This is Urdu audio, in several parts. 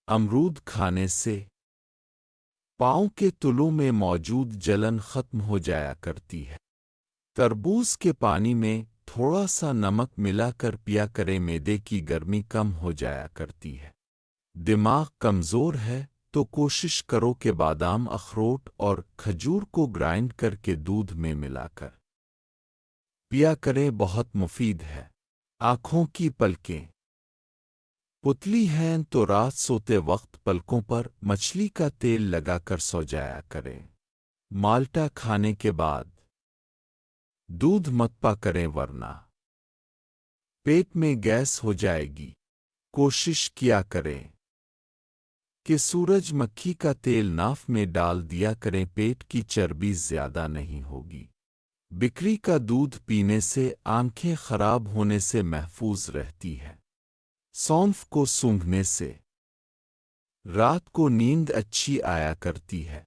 امرود کھانے سے پاؤں کے تلوں میں موجود جلن ختم ہو جایا کرتی ہے۔ تربوز کے پانی میں تھوڑا سا نمک ملا کر پیا کریں، معدے کی گرمی کم ہو جایا کرتی ہے۔ دماغ کمزور ہے تو کوشش کرو کہ بادام، اخروٹ اور کھجور کو گرائنڈ کر کے دودھ میں ملا کر پیا کریں، بہت مفید ہے۔ آنکھوں کی پلکیں پتلی ہیں تو رات سوتے وقت پلکوں پر مچھلی کا تیل لگا کر سو جایا کریں۔ مالٹا کھانے کے بعد دودھ مت پا کریں ورنہ پیٹ میں گیس ہو جائے گی۔ کوشش کیا کریں کہ سورج مکھی کا تیل ناف میں ڈال دیا کریں، پیٹ کی چربی زیادہ نہیں ہوگی۔ بکری کا دودھ پینے سے آنکھیں خراب ہونے سے محفوظ رہتی ہے۔ سونف کو سونگھنے سے رات کو نیند اچھی آیا کرتی ہے۔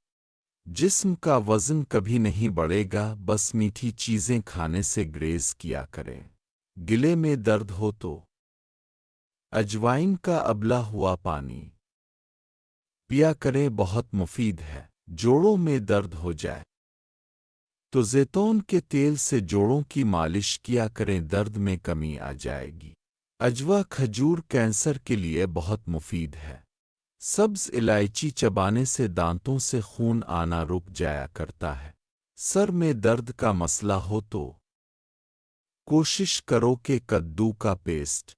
جسم کا وزن کبھی نہیں بڑھے گا، بس میٹھی چیزیں کھانے سے گریز کیا کریں۔ گلے میں درد ہو تو اجوائن کا ابلا ہوا پانی پیا کریں، بہت مفید ہے۔ جوڑوں میں درد ہو جائے تو زیتون کے تیل سے جوڑوں کی مالش کیا کریں، درد میں کمی آ جائے گی۔ اجوا کھجور کینسر کے لیے بہت مفید ہے۔ سبز الائچی چبانے سے دانتوں سے خون آنا رک جایا کرتا ہے۔ سر میں درد کا مسئلہ ہو تو کوشش کرو کہ کدو کا پیسٹ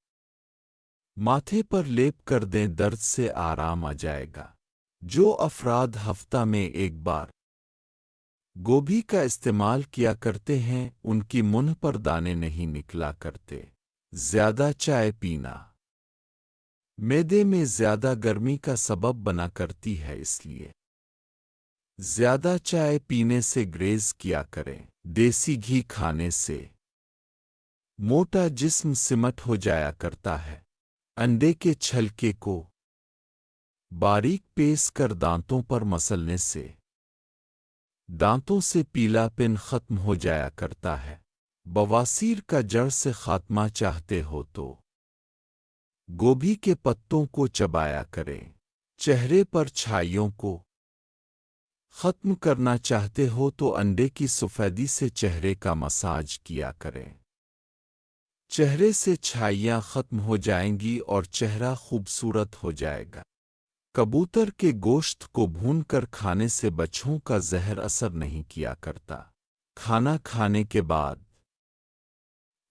ماتھے پر لیپ کر دیں، درد سے آرام آ جائے گا۔ جو افراد ہفتہ میں ایک بار گوبھی کا استعمال کیا کرتے ہیں، ان کی منہ پر دانے نہیں نکلا کرتے۔ زیادہ چائے پینا معدے میں زیادہ گرمی کا سبب بنا کرتی ہے، اس لیے زیادہ چائے پینے سے گریز کیا کریں۔ دیسی گھی کھانے سے موٹا جسم سمٹ ہو جایا کرتا ہے۔ انڈے کے چھلکے کو باریک پیس کر دانتوں پر مسلنے سے دانتوں سے پیلا پن ختم ہو جایا کرتا ہے۔ بواسیر کا جڑ سے خاتمہ چاہتے ہو تو گوبھی کے پتوں کو چبایا کریں۔ چہرے پر چھائیوں کو ختم کرنا چاہتے ہو تو انڈے کی سفیدی سے چہرے کا مساج کیا کریں۔ چہرے سے چھائیاں ختم ہو جائیں گی اور چہرہ خوبصورت ہو جائے گا۔ کبوتر کے گوشت کو بھون کر کھانے سے بچھوں کا زہر اثر نہیں کیا کرتا۔ کھانا کھانے کے بعد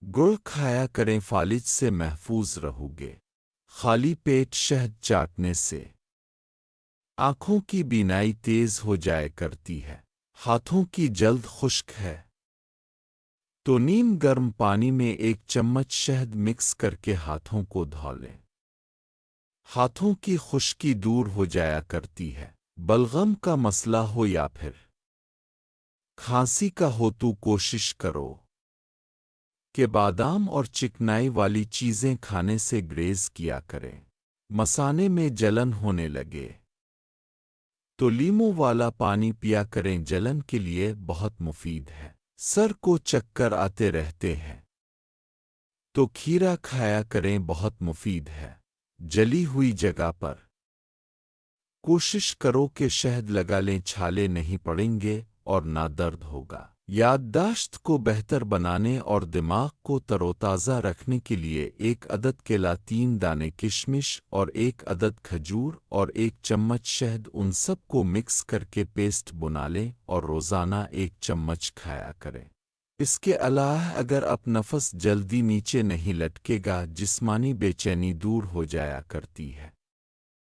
گڑ کھایا کریں، فالج سے محفوظ رہو گے۔ خالی پیٹ شہد چاٹنے سے آنکھوں کی بینائی تیز ہو جائے کرتی ہے۔ ہاتھوں کی جلد خشک ہے تو نیم گرم پانی میں 1 چمچ شہد مکس کر کے ہاتھوں کو دھو لیں۔ ہاتھوں کی خشکی دور ہو جایا کرتی ہے۔ بلغم کا مسئلہ ہو یا پھر کھانسی کا ہو تو کوشش کرو کہ بادام اور چکنائی والی چیزیں کھانے سے گریز کیا کریں۔ مثانے میں جلن ہونے لگے تو لیموں والا پانی پیا کریں، جلن کے لیے بہت مفید ہے۔ سر کو چکر آتے رہتے ہیں تو کھیرا کھایا کریں، بہت مفید ہے۔ جلی ہوئی جگہ پر کوشش کرو کہ شہد لگا لیں، چھالے نہیں پڑیں گے اور نہ درد ہوگا۔ یادداشت کو بہتر بنانے اور دماغ کو تر و تازہ رکھنے کے لیے 1 عدد کیلا، 3 دانے کشمش اور 1 عدد کھجور اور 1 چمچ شہد، ان سب کو مکس کر کے پیسٹ بنا لیں اور روزانہ 1 چمچ کھایا کریں۔ اس کے علاوہ اگر اب نفس جلدی نیچے نہیں لٹکے گا، جسمانی بے چینی دور ہو جایا کرتی ہے۔